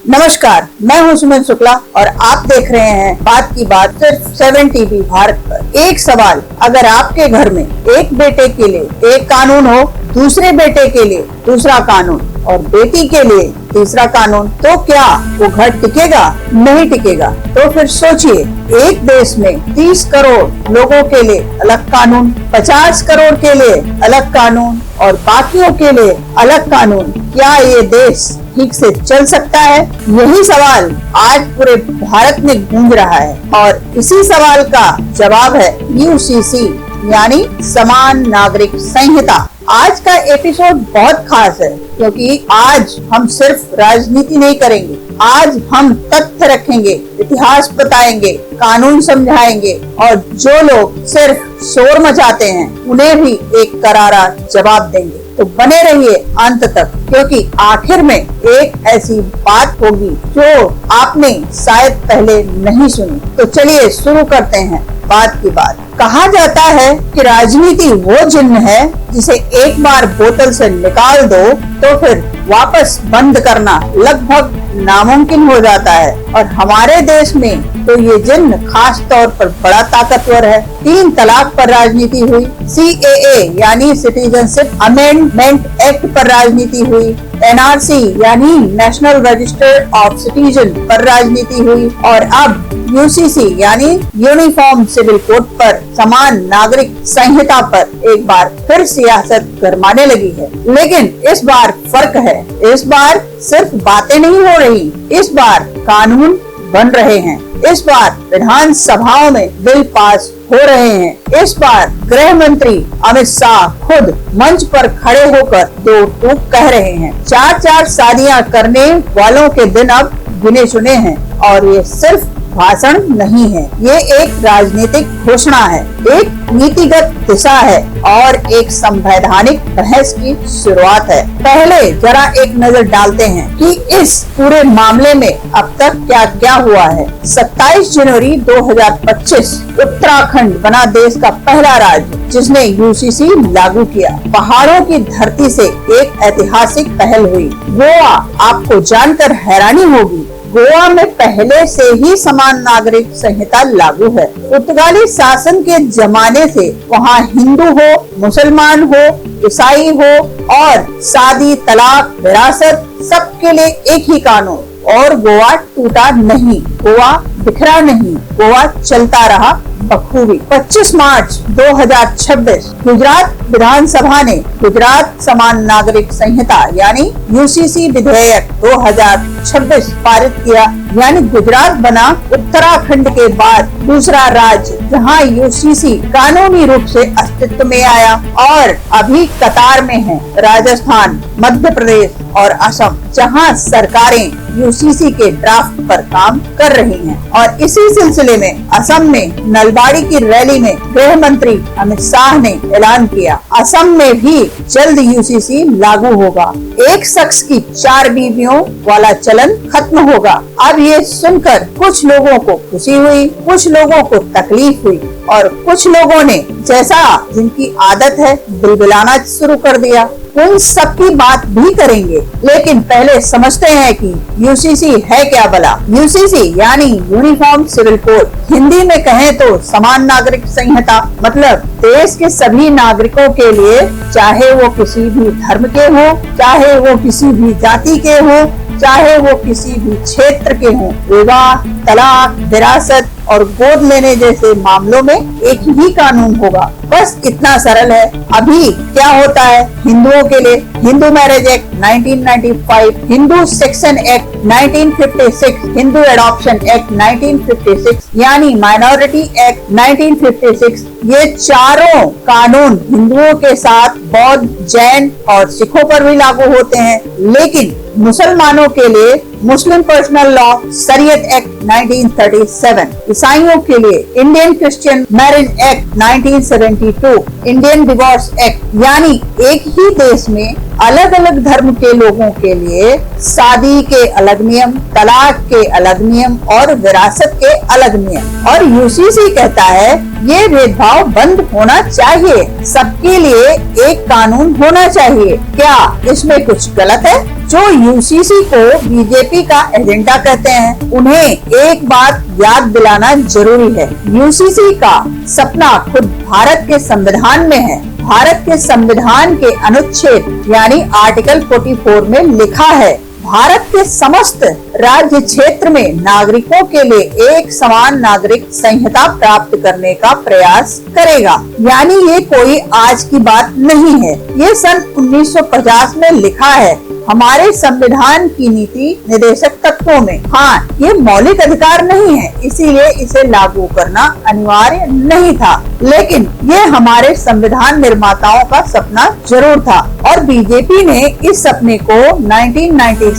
नमस्कार, मैं हूं सुमन शुक्ला और आप देख रहे हैं बात की बात सिर्फ 7 टीवी भारत पर। एक सवाल, अगर आपके घर में एक बेटे के लिए एक कानून हो, दूसरे बेटे के लिए दूसरा कानून और बेटी के लिए तीसरा कानून, तो क्या वो घर टिकेगा? नहीं टिकेगा। तो फिर सोचिए, एक देश में 30 करोड़ लोगों के लिए अलग कानून, 50 करोड़ के लिए अलग कानून और बाकियों के लिए अलग कानून, क्या ये देश ठीक से चल सकता है? यही सवाल आज पूरे भारत में गूंज रहा है और इसी सवाल का जवाब है यूसीसी यानी समान नागरिक संहिता। आज का एपिसोड बहुत खास है क्योंकि आज हम सिर्फ राजनीति नहीं करेंगे, आज हम तथ्य रखेंगे, इतिहास बताएंगे, कानून समझाएंगे और जो लोग सिर्फ शोर मचाते हैं उन्हें भी एक करारा जवाब देंगे। तो बने रहिए अंत तक क्योंकि आखिर में एक ऐसी बात होगी जो आपने शायद पहले नहीं सुनी। तो चलिए शुरू करते हैं बात की बात। कहा जाता है कि राजनीति वो जिन्न है जिसे एक बार बोतल से निकाल दो तो फिर वापस बंद करना लगभग नामुमकिन हो जाता है और हमारे देश में तो ये जिन्न खास तौर पर बड़ा ताकतवर है। 3 तलाक पर राजनीति हुई, CAA यानी सिटीजनशिप अमेंडमेंट एक्ट पर राजनीति हुई, NRC यानी नेशनल रजिस्टर ऑफ सिटीजन पर राजनीति हुई और अब UCC यानी यूनिफॉर्म सिविल कोड पर समान नागरिक संहिता पर एक बार फिर सियासत गरमाने लगी है। लेकिन इस बार फर्क है, इस बार सिर्फ बातें नहीं हो रही, इस बार कानून बन रहे हैं, इस बार विधानसभाओं में बिल पास हो रहे हैं, इस बार गृह मंत्री अमित शाह खुद मंच पर खड़े होकर 2 टूक कह रहे हैं। 4 शादियां करने वालों के दिन अब गिने चुने हैं और ये सिर्फ भाषण नहीं है, ये एक राजनीतिक घोषणा है, एक नीतिगत दिशा है और एक संवैधानिक बहस की शुरुआत है। पहले जरा एक नजर डालते हैं कि इस पूरे मामले में अब तक क्या क्या हुआ है। 27 जनवरी 2025 उत्तराखंड बना देश का पहला राज्य जिसने UCC लागू किया। पहाड़ों की धरती से एक ऐतिहासिक पहल हुई। गोवा, आपको जानकर हैरानी होगी, गोवा में पहले से ही समान नागरिक संहिता लागू है। पुर्तगाली शासन के जमाने से वहाँ हिंदू हो, मुसलमान हो, ईसाई हो और शादी, तलाक, विरासत सबके लिए एक ही कानून और गोवा टूटा नहीं, गोवा बिखरा नहीं, गोवा चलता रहा बखूबी। 25 मार्च 2026 गुजरात विधानसभा ने गुजरात समान नागरिक संहिता यानी UCC विधेयक 2026 पारित किया, यानी गुजरात बना उत्तराखंड के बाद दूसरा राज्य जहां UCC कानूनी रूप से अस्तित्व में आया और अभी कतार में है राजस्थान, मध्य प्रदेश और असम जहां सरकारें UCC के ड्राफ्ट पर काम कर रही हैं। और इसी सिलसिले में असम में नलबाड़ी की रैली में गृह मंत्री अमित शाह ने ऐलान किया, असम में भी जल्द UCC लागू होगा, एक शख्स की 4 बीवियों वाला चलन खत्म होगा। अब ये सुनकर कुछ लोगों को खुशी हुई, कुछ लोगों को तकलीफ हुई और कुछ लोगों ने जैसा जिनकी आदत है बिलबिलाना शुरू कर दिया। उन सब की बात भी करेंगे, लेकिन पहले समझते हैं कि UCC है क्या भला। UCC यानी यूनिफॉर्म सिविल कोड, हिंदी में कहें तो समान नागरिक संहिता, मतलब देश के सभी नागरिकों के लिए, चाहे वो किसी भी धर्म के हो, चाहे वो किसी भी जाति के हो, चाहे वो किसी भी क्षेत्र के हों, विवाह, तलाक, विरासत और गोद लेने जैसे मामलों में एक ही कानून होगा। बस इतना सरल है। अभी क्या होता है, हिंदुओं के लिए Hindu marriage act 1995, Hindu section act 1956, Hindu adoption act 1956 यानी माइनॉरिटी एक्ट 1956, ये चारों कानून हिंदुओं के साथ बौद्ध, जैन और सिखों पर भी लागू होते हैं। लेकिन मुसलमानों के लिए मुस्लिम पर्सनल लॉ शरीयत एक्ट 1937, ईसाइयों के लिए Indian Christian marriage act 1972, Indian divorce act, यानी एक ही देश में अलग अलग धर्म के लोगों के लिए शादी के अलग नियम, तलाक के अलग नियम और विरासत के अलग नियम। और UCC कहता है ये भेदभाव बंद होना चाहिए, सबके लिए एक कानून होना चाहिए। क्या इसमें कुछ गलत है? जो यूसीसी को बीजेपी का एजेंडा कहते हैं, उन्हें एक बात याद दिलाना जरूरी है। यूसीसी का सपना खुद भारत के संविधान में है। भारत के संविधान के अनुच्छेद यानी आर्टिकल 44 में लिखा है, भारत के समस्त राज्य क्षेत्र में नागरिकों के लिए एक समान नागरिक संहिता प्राप्त करने का प्रयास करेगा। यानी ये कोई आज की बात नहीं है, ये सन 1950 में लिखा है हमारे संविधान की नीति निर्देशक तत्वों में। हाँ, ये मौलिक अधिकार नहीं है, इसीलिए इसे लागू करना अनिवार्य नहीं था, लेकिन ये हमारे संविधान निर्माताओं का सपना जरूर था और बीजेपी ने इस सपने को 1996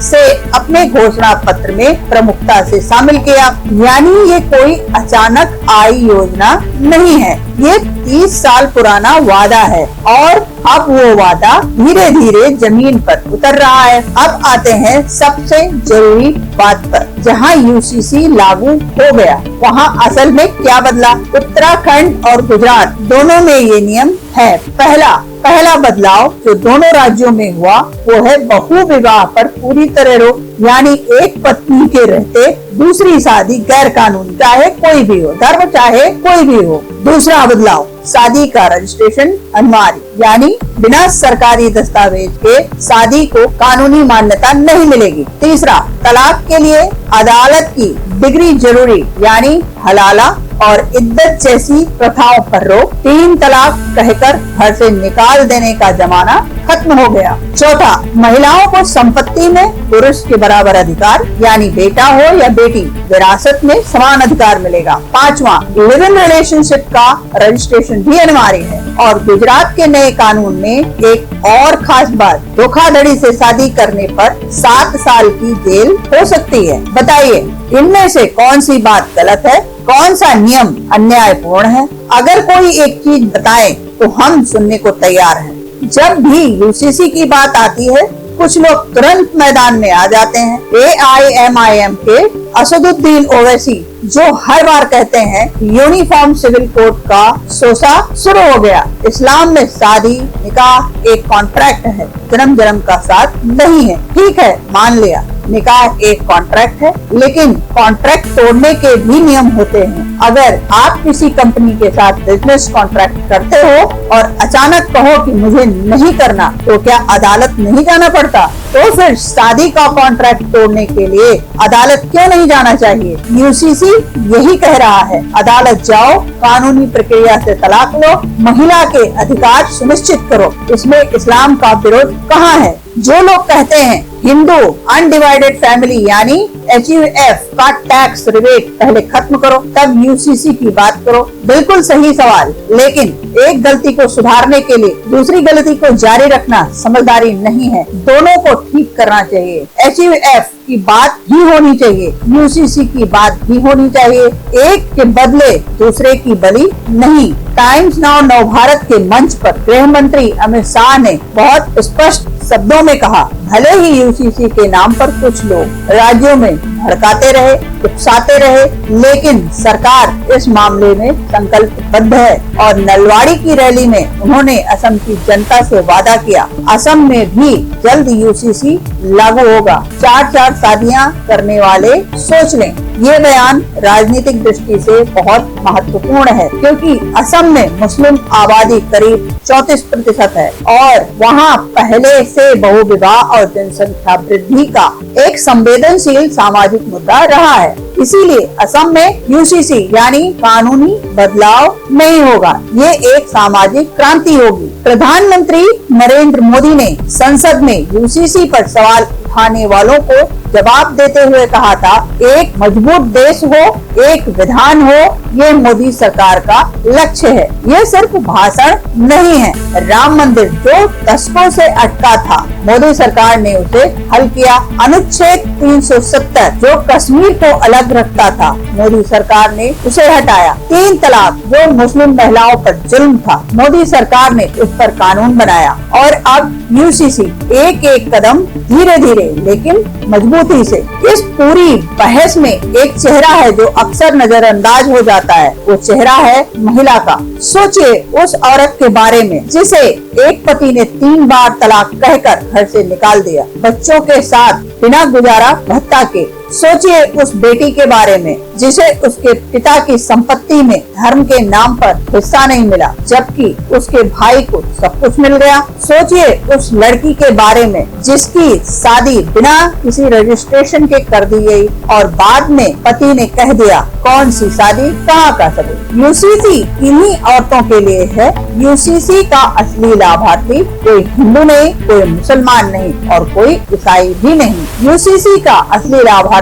से अपने घोषणा पत्र में प्रमुखता से शामिल किया। यानी ये कोई अचानक आई योजना नहीं है, ये 30 साल पुराना वादा है और अब वो वादा धीरे धीरे जमीन पर उतर रहा है। अब आते हैं सबसे जरूरी बात पर, जहाँ यूसीसी लागू हो गया वहाँ असल में क्या बदला। उत्तराखंड और गुजरात दोनों में ये नियम है। पहला बदलाव जो दोनों राज्यों में हुआ वो है बहु विवाह पर पूरी तरह रोक, यानी एक पत्नी के रहते दूसरी शादी गैर कानूनी, चाहे कोई भी हो, धर्म चाहे कोई भी हो। दूसरा बदलाव, शादी का रजिस्ट्रेशन अनिवार्य, यानी बिना सरकारी दस्तावेज के शादी को कानूनी मान्यता नहीं मिलेगी। तीसरा, तलाक के लिए अदालत की डिग्री जरूरी, यानी हलाला और इद्दत जैसी प्रथाओं पर रोक। 3 तलाक कहकर घर से निकाल देने का जमाना खत्म हो गया। चौथा, महिलाओं को संपत्ति में पुरुष के बराबर अधिकार, यानी बेटा हो या बेटी विरासत में समान अधिकार मिलेगा। 5वां, लिव इन रिलेशनशिप का रजिस्ट्रेशन भी अनिवार्य है। और गुजरात के नए कानून में एक और खास बात, धोखाधड़ी से शादी करने पर 7 साल की जेल हो सकती है। बताइए इनमें से कौन सी बात गलत है, कौन सा नियम अन्यायपूर्ण है? अगर कोई एक चीज बताए तो हम सुनने को तैयार हैं। जब भी यूसीसी की बात आती है कुछ लोग तुरंत मैदान में आ जाते हैं। AIMIM के असदुद्दीन ओवैसी जो हर बार कहते हैं यूनिफॉर्म सिविल कोड का सोसा शुरू हो गया। इस्लाम में शादी निकाह एक कॉन्ट्रैक्ट है, जन्म का साथ नहीं है। ठीक है, मान लिया निकाह एक कॉन्ट्रैक्ट है, लेकिन कॉन्ट्रैक्ट तोड़ने के भी नियम होते हैं। अगर आप किसी कंपनी के साथ बिजनेस कॉन्ट्रैक्ट करते हो और अचानक कहो कि मुझे नहीं करना, तो क्या अदालत नहीं जाना पड़ता? तो फिर शादी का कॉन्ट्रैक्ट तोड़ने के लिए अदालत क्यों नहीं जाना चाहिए? यूसीसी यही कह रहा है, अदालत जाओ, कानूनी प्रक्रिया से तलाक लो, महिला के अधिकार सुनिश्चित करो। इसमें इस्लाम का विरोध कहाँ है? जो लोग कहते हैं हिंदू अनडिवाइडेड फैमिली यानी HUF का टैक्स रिबेट पहले खत्म करो, तब यूसीसी की बात करो। बिल्कुल सही सवाल, लेकिन एक गलती को सुधारने के लिए दूसरी गलती को जारी रखना समझदारी नहीं है। दोनों को ठीक करना चाहिए। HUF की बात भी होनी चाहिए, यूसीसी की बात भी होनी चाहिए। एक के बदले दूसरे की बलि नहीं। टाइम्स नाउ नवभारत के मंच पर गृह मंत्री अमित शाह ने बहुत स्पष्ट शब्दों में कहा, भले ही यूसीसी के नाम पर कुछ लोग राज्यों में भड़काते रहे, उकसाते रहे, लेकिन सरकार इस मामले में संकल्पबद्ध है। और नलवाड़ी की रैली में उन्होंने असम की जनता से वादा किया, असम में भी जल्द यूसीसी लागू होगा। 4 शादियां करने वाले सोच लें। ये बयान राजनीतिक दृष्टि से बहुत महत्वपूर्ण है, क्योंकि असम में मुस्लिम आबादी करीब 34% है और वहाँ पहले से बहुविवाह और जनसंख्या वृद्धि का एक संवेदनशील सामाजिक मुद्दा रहा है। इसीलिए असम में यूसीसी यानी कानूनी बदलाव नहीं होगा, ये एक सामाजिक क्रांति होगी। प्रधानमंत्री नरेंद्र मोदी ने संसद में यूसीसी पर सवाल उठाने वालों को जवाब देते हुए कहा था, एक मजबूत देश हो, एक विधान हो, ये मोदी सरकार का लक्ष्य है। ये सिर्फ भाषण नहीं है। राम मंदिर जो दशकों से अटका था, मोदी सरकार ने उसे हल किया। अनुच्छेद 370 जो कश्मीर को अलग रखता था, मोदी सरकार ने उसे हटाया। 3 तलाक जो मुस्लिम महिलाओं पर जुल्म था, मोदी सरकार ने उस पर कानून बनाया। और अब यूसीसी एक कदम धीरे धीरे लेकिन मजबूती से। इस पूरी बहस में एक चेहरा है जो अक्सर नजरअंदाज हो जाता है, वो चेहरा है महिला का। सोचिए उस औरत के बारे में जिसे एक पति ने 3 बार तलाक कहकर घर से निकाल दिया, बच्चों के साथ बिना गुजारा भत्ता के। सोचिए उस बेटी के बारे में जिसे उसके पिता की संपत्ति में धर्म के नाम पर हिस्सा नहीं मिला, जबकि उसके भाई को सब कुछ मिल गया। सोचिए उस लड़की के बारे में जिसकी शादी बिना किसी रजिस्ट्रेशन के कर दी गई और बाद में पति ने कह दिया कौन सी शादी कहाँ का सबूत। यूसीसी इन्हीं औरतों के लिए है। यूसीसी का असली लाभार्थी कोई हिंदू नहीं, कोई मुसलमान नहीं और कोई ईसाई भी नहीं। यूसीसी का असली लाभार्थी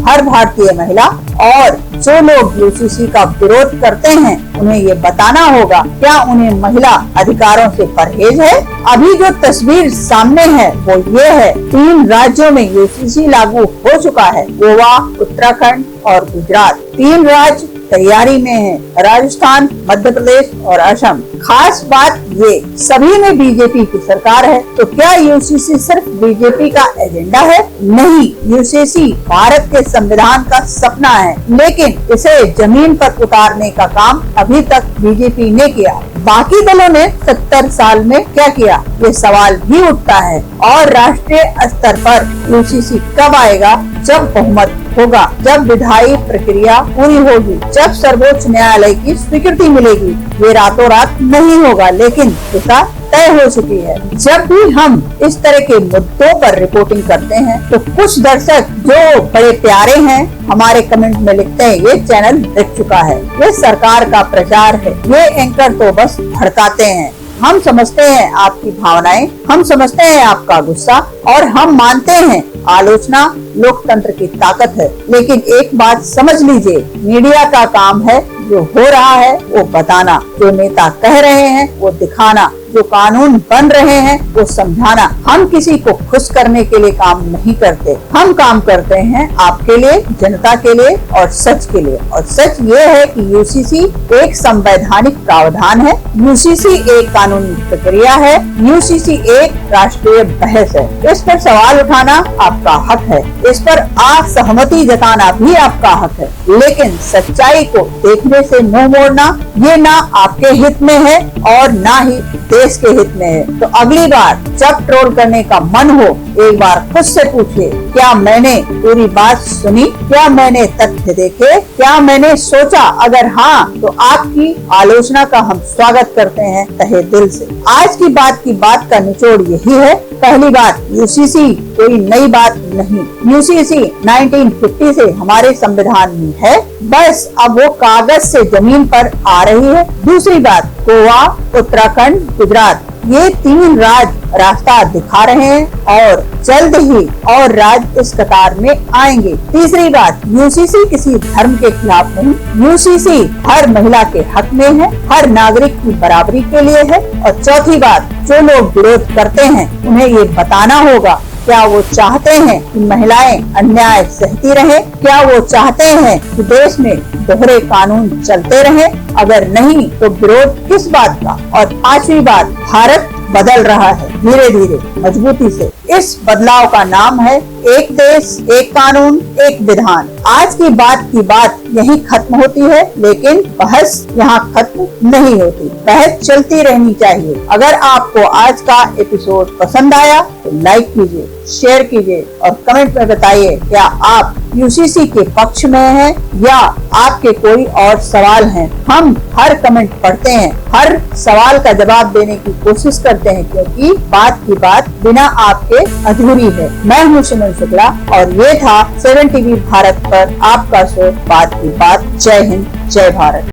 हर भारतीय महिला, और जो लोग यूसीसी का विरोध करते हैं उन्हें ये बताना होगा क्या उन्हें महिला अधिकारों से परहेज है। अभी जो तस्वीर सामने है वो ये है, 3 राज्यों में यूसीसी लागू हो चुका है, गोवा, उत्तराखंड और गुजरात। 3 राज्य तैयारी में है, राजस्थान, मध्य प्रदेश और असम। खास बात ये सभी में बीजेपी की सरकार है। तो क्या यूसीसी सिर्फ बीजेपी का एजेंडा है? नहीं, यूसीसी भारत के संविधान का सपना है, लेकिन इसे जमीन पर उतारने का काम अभी तक बीजेपी ने किया। बाकी दलों ने 70 साल में क्या किया, ये सवाल भी उठता है। और राष्ट्रीय स्तर पर यूसीसी कब आएगा? जब बहुमत होगा, जब विधायी प्रक्रिया पूरी होगी, जब सर्वोच्च न्यायालय की स्वीकृति मिलेगी। ये रातों रात नहीं होगा, लेकिन दिशा तय हो चुकी है। जब भी हम इस तरह के मुद्दों पर रिपोर्टिंग करते हैं तो कुछ दर्शक जो बड़े प्यारे हैं हमारे कमेंट में लिखते हैं ये चैनल बिक चुका है, ये सरकार का प्रचार है, ये एंकर तो बस भड़काते हैं। हम समझते हैं आपकी भावनाएं, हम समझते हैं आपका गुस्सा और हम मानते हैं आलोचना लोकतंत्र की ताकत है। लेकिन एक बात समझ लीजिए, मीडिया का काम है जो हो रहा है वो बताना, जो नेता कह रहे हैं वो दिखाना, जो कानून बन रहे हैं वो समझाना। हम किसी को खुश करने के लिए काम नहीं करते, हम काम करते हैं आपके लिए, जनता के लिए और सच के लिए। और सच ये है कि यूसीसी एक संवैधानिक प्रावधान है, यूसीसी एक कानूनी प्रक्रिया है, यूसीसी एक राष्ट्रीय बहस है। इस पर सवाल उठाना आपका हक है, इस पर असहमति जताना भी आपका हक है, लेकिन सच्चाई को देखने से मुंह मोड़ना ये ना आपके हित में है और ना ही देश के हित में है। तो अगली बार जब ट्रोल करने का मन हो, एक बार खुद से पूछिए क्या मैंने पूरी बात सुनी, क्या मैंने तथ्य देखे, क्या मैंने सोचा? अगर हाँ तो आपकी आलोचना का हम स्वागत करते हैं तहे दिल से। आज की बात का निचोड़ यही है। पहली बात, यूसीसी कोई नई बात नहीं, यूसीसी 1950 से हमारे संविधान में है, बस अब वो कागज से जमीन पर आ रही है। दूसरी बात, गोवा, उत्तराखंड, गुजरात ये 3 राज्य रास्ता दिखा रहे हैं और जल्द ही और राज्य इस कतार में आएंगे। तीसरी बात, यूसीसी किसी धर्म के खिलाफ नहीं, यूसीसी हर महिला के हक में है, हर नागरिक की बराबरी के लिए है। और चौथी बात, जो लोग विरोध करते हैं उन्हें ये बताना होगा क्या वो चाहते हैं कि महिलाएं अन्याय सहती रहें? क्या वो चाहते हैं कि देश में दोहरे कानून चलते रहें? अगर नहीं तो विरोध किस बात का? और 5वीं बात, भारत बदल रहा है धीरे धीरे मजबूती से। इस बदलाव का नाम है एक देश, एक कानून, एक विधान। आज की बात यही खत्म होती है, लेकिन बहस यहाँ खत्म नहीं होती, बहस चलती रहनी चाहिए। अगर आपको आज का एपिसोड पसंद आया तो लाइक कीजिए, शेयर कीजिए और कमेंट में बताइए क्या आप यूसीसी के पक्ष में हैं या आपके कोई और सवाल हैं। हम हर कमेंट पढ़ते हैं, हर सवाल का जवाब देने की कोशिश करते हैं, क्योंकि बात की बात बिना आपके अधूरी है। मैं हूँ सुमन शुक्ला और ये था 7 टीवी भारत पर आपका शो बात की बात। जय हिंद, जय भारत।